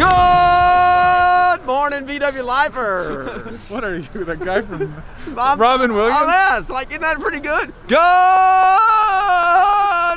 Good morning, VW Lifer. What are you, the guy from Robin Williams? Oh, yes. Like, isn't that pretty good?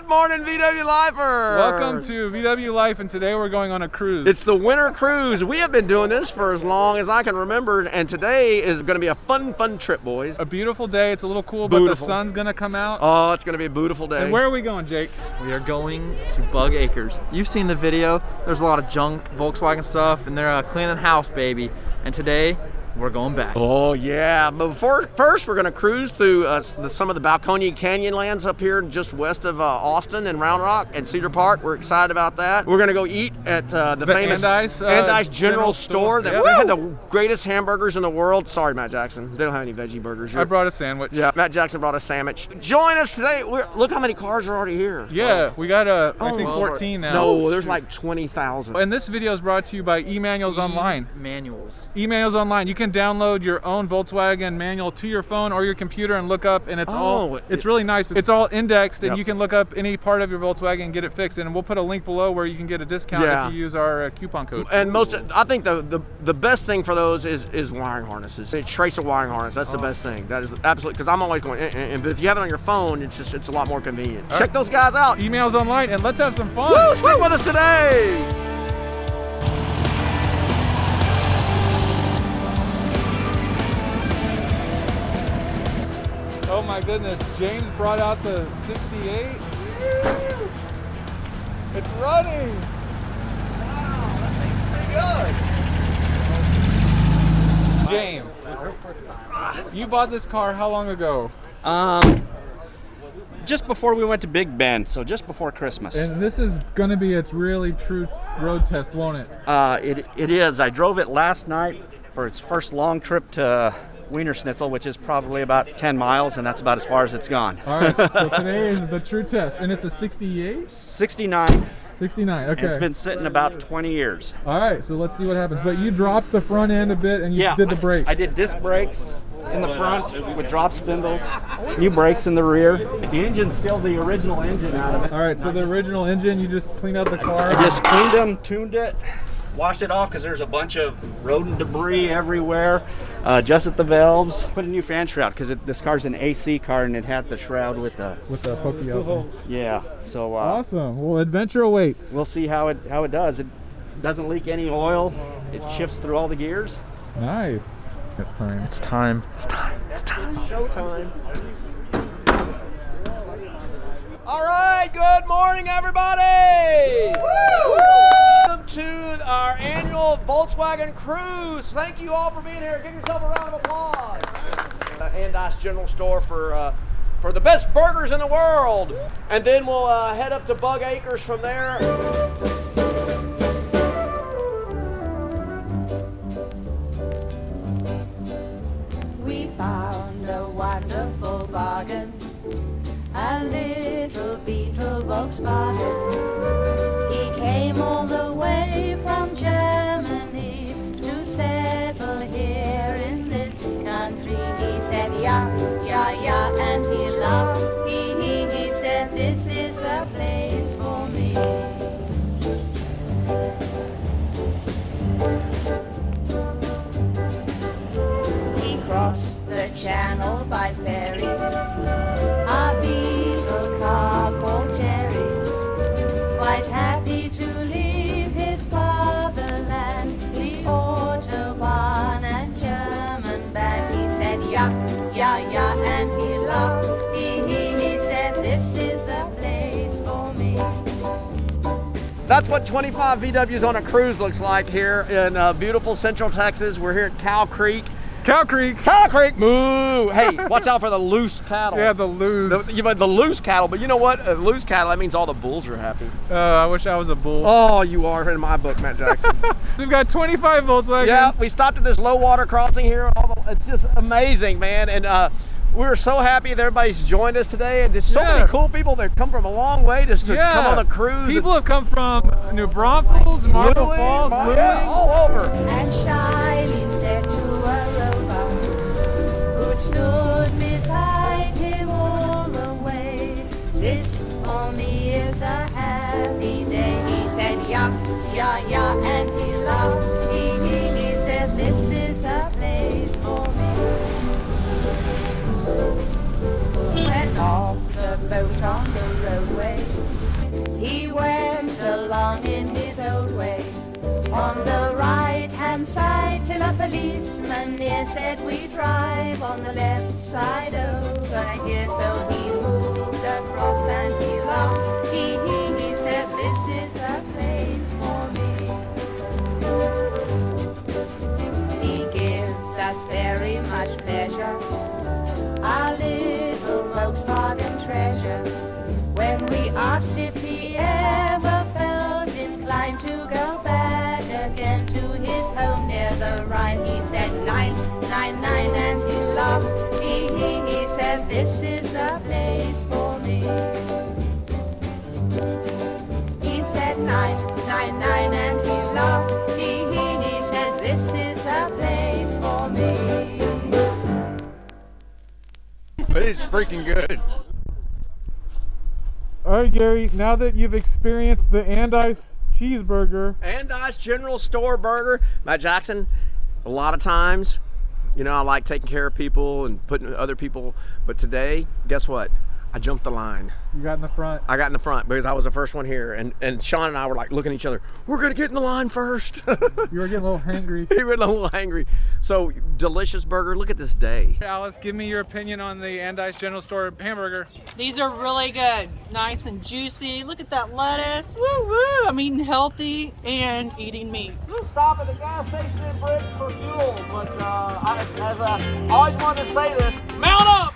Good morning, VW Lifer. Welcome to VW Life, and today we're going on a cruise. It's the winter cruise. We have been doing this for as long as I can remember, and today is going to be a fun trip, boys. A beautiful day. It's a little cool, but the sun's going to come out. Oh, it's going to be a beautiful day. And where are we going, Jake? We are going to Bug Acres. You've seen the video. There's a lot of junk Volkswagen stuff, and they're cleaning house, baby. And today, we're going back. Oh, yeah. But first, we're going to cruise through some of the Balconia Canyon lands up here just west of Austin and Round Rock and Cedar Park. We're excited about that. We're going to go eat at the famous Andice General Store. They had the greatest hamburgers in the world. Sorry, Matt Jackson. They don't have any veggie burgers here. I brought a sandwich. Yeah, Matt Jackson brought a sandwich. Join us today. Look how many cars are already here. Yeah, we got, I think, 14 now. No, there's like 20,000. And this video is brought to you by eManuals Online. eManuals Online. You can download your own Volkswagen manual to your phone or your computer and look up, and it's really nice. It's all indexed, and you can look up any part of your Volkswagen and get it fixed. And we'll put a link below where you can get a discount if you use our coupon code. And I think the best thing for those is wiring harnesses. A tracer wiring harness. That's the best thing. That is absolutely, because I'm always going. But if you have it on your phone, it's a lot more convenient. Check those guys out. eManuals Online, and let's have some fun. Woo! Swim with us today. Oh my goodness, James brought out the 68. It's running. Wow, that thing's pretty good. James, you bought this car how long ago? Just before we went to Big Bend, so just before Christmas. And this is going to be its really true road test, won't it? It is. I drove it last night for its first long trip to Wiener Schnitzel, which is probably about 10 miles, and that's about as far as it's gone. All right, so today is the true test, and it's a 68? 69. 69, okay. And it's been sitting about 20 years. All right, so let's see what happens. But you dropped the front end a bit, and you did the brakes. I did disc brakes in the front with drop spindles, new brakes in the rear. The engine's still the original engine out of it. All right, so the original engine, you just cleaned out the car? I just cleaned them, tuned it, washed it off because there's a bunch of rodent debris everywhere. Adjusted the valves, put a new fan shroud because this car's an AC car and it had the shroud with the pokey open. Yeah, so awesome. Well, adventure awaits. We'll see how it does. It doesn't leak any oil. It shifts through all the gears. Nice. It's time. It's time. It's time. It's time. Showtime. All right, good morning, everybody. Welcome to our annual Volkswagen cruise. Thank you all for being here. Give yourself a round of applause. Andice General Store for the best burgers in the world. And then we'll head up to Bug Acres from there. We found a wonderful bargain, a little Beetle Volkswagen. He came all the way from Germany to settle here in this country. He said, yeah, yeah, yeah, and he laughed. He said, this is the place for me. Crossed the channel by ferry, a Beetle car called Jerry, quite happy to leave his fatherland, the Autobahn and German band. He said, yeah, yeah, yeah, and he laughed. He said, this is the place for me. That's what 25 VWs on a cruise looks like here in beautiful Central Texas. We're here at Cow Creek. Cow Creek, moo! Hey, watch out for the loose cattle. Yeah, the loose. The loose cattle, but you know what? Loose cattle, that means all the bulls are happy. I wish I was a bull. Oh, you are in my book, Matt Jackson. We've got 25 Volkswagens. Yeah, we stopped at this low water crossing here. It's just amazing, man. And we're so happy that everybody's joined us today. And there's so many cool people that come from a long way just to come on the cruise. People have come from New Braunfels, Marble Falls, Liegh. Yeah, all over. And shyly said to a robot who stood beside him all the way, this for me is a happy day. He said, yeah, yeah, yeah, and he laughed. policeman near said we drive on the left side over here. So he moved across and he laughed. He said, this is the place for me. He gives us very much pleasure, our little Volkswagen treasure. When we asked if he ever felt inclined to go back again to his home near the Rhine, he said 999 and he laughed. He said, this is the place for me. He said 999 and he laughed. He said, this is the place for me. But it's freaking good. All right, Gary, now that you've experienced the Andice cheeseburger. Andice General Store burger. Matt Jackson, a lot of times, you know, I like taking care of people and putting other people, but today, guess what? I jumped the line. You got in the front. I got in the front because I was the first one here, and Sean and I were like looking at each other. We're gonna get in the line first. You were getting a little hangry. We were a little hangry. So delicious burger. Look at this day. Alice, give me your opinion on the Andice General Store hamburger. These are really good, nice and juicy. Look at that lettuce. Woo woo! I'm eating healthy and eating meat. Stop at the gas station in Britain for fuel, but I always wanted to say this. Mount up.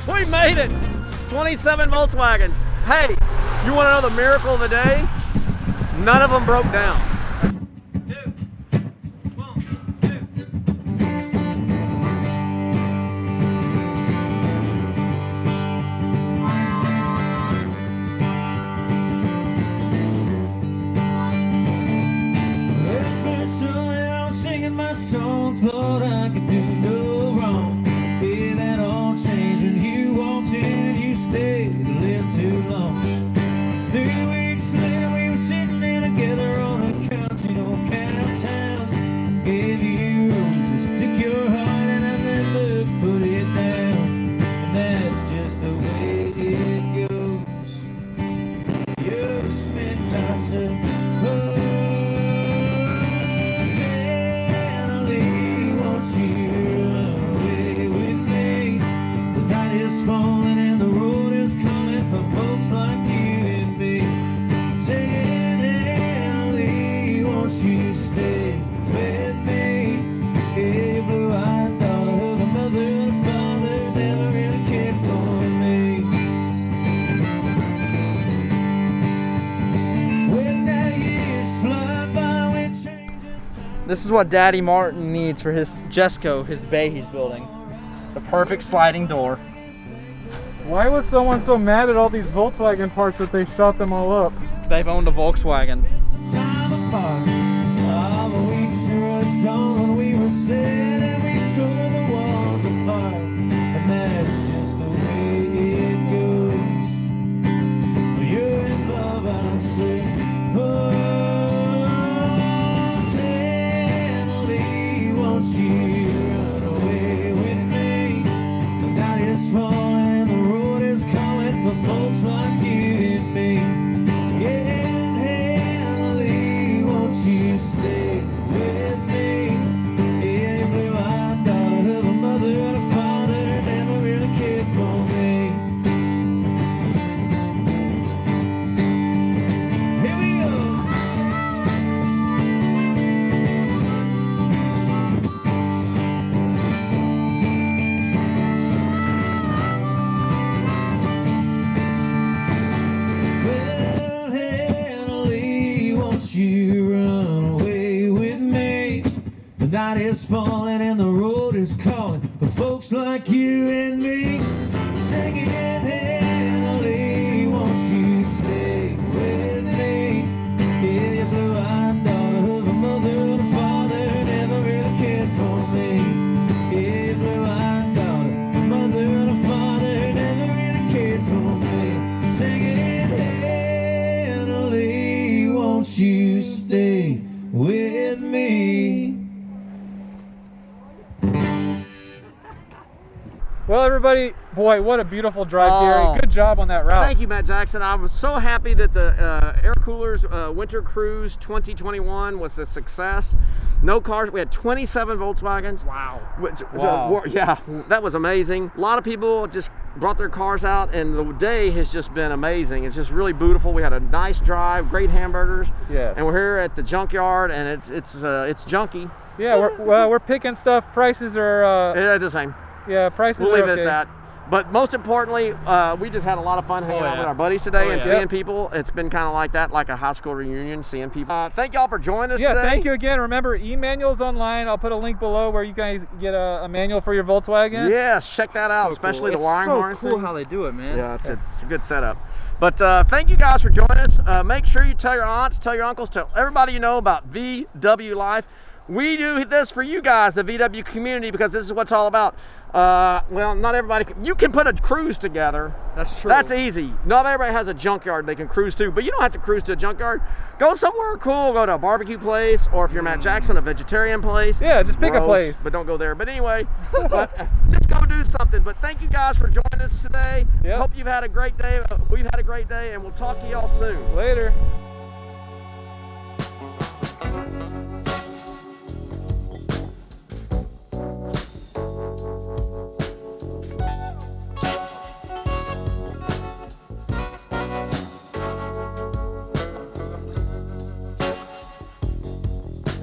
We made it! 27 Volkswagens. Hey, you want to know the miracle of the day? None of them broke down. Thought I could do no wrong. Yeah, that all changed when you walked in and you stayed a little too long. 3 weeks later we were sitting there together on a couch in old town. Gave you roses, took your heart and I never put it down. And that's just the way it goes. You spent myself. This is what Daddy Martin needs for his Jesco, his bay he's building. The perfect sliding door. Why was someone so mad at all these Volkswagen parts that they shot them all up? They've owned a Volkswagen. Time apart, all the weeks trudged on when we were sad and we tore the walls apart. And that's just the way it goes. When you're in love, I say, Santa won't you run away with me? The night is falling and the road is coming for folks like you and me. Yeah. You stay with me. Yeah, blue-eyed daughter of a mother and a father never really cared for me. Here we go. Well, Hanley, won't you run away with me? The night is falling and the road is calling for folks like you and me. Singing, Hanley, won't you with me. Well, everybody, boy, what a beautiful drive, Oh. Gary. Good job on that route. Thank you, Matt Jackson. I was so happy that the Air Coolers Winter Cruise 2021 was a success. No cars. We had 27 Volkswagens. Wow. Wow. Yeah, that was amazing. A lot of people just brought their cars out, and the day has just been amazing. It's just really beautiful. We had a nice drive, great hamburgers. Yes. And we're here at the junkyard, and it's junky. Yeah, we're picking stuff. Prices are They're the same. yeah, prices We'll are leave okay. it at that. But most importantly, we just had a lot of fun hanging out with our buddies today and seeing people. It's been kind of like that, like a high school reunion, seeing people. Thank y'all for joining us Yeah, today. thank you again. Remember, e-manuals online. I'll put a link below where you guys get a manual for your Volkswagen. Yes, check that out, especially the wiring so harness. cool how they do it, man. Yeah, it's a good setup. But thank you guys for joining us. Make sure you tell your aunts, tell your uncles, tell everybody you know about VW Life. We do this for you guys, the VW community, because this is what it's all about. Well, not everybody you can put a cruise together. That's true. That's easy. Not everybody has a junkyard they can cruise to, but you don't have to cruise to a junkyard. Go somewhere cool. Go to a barbecue place, or if you're Matt Jackson, a vegetarian place. Yeah, just pick a Gross, place. but don't go there. But anyway, just go do something. But thank you guys for joining us today. Yep. Hope you've had a great day. We've had a great day, and we'll talk to y'all soon. Later.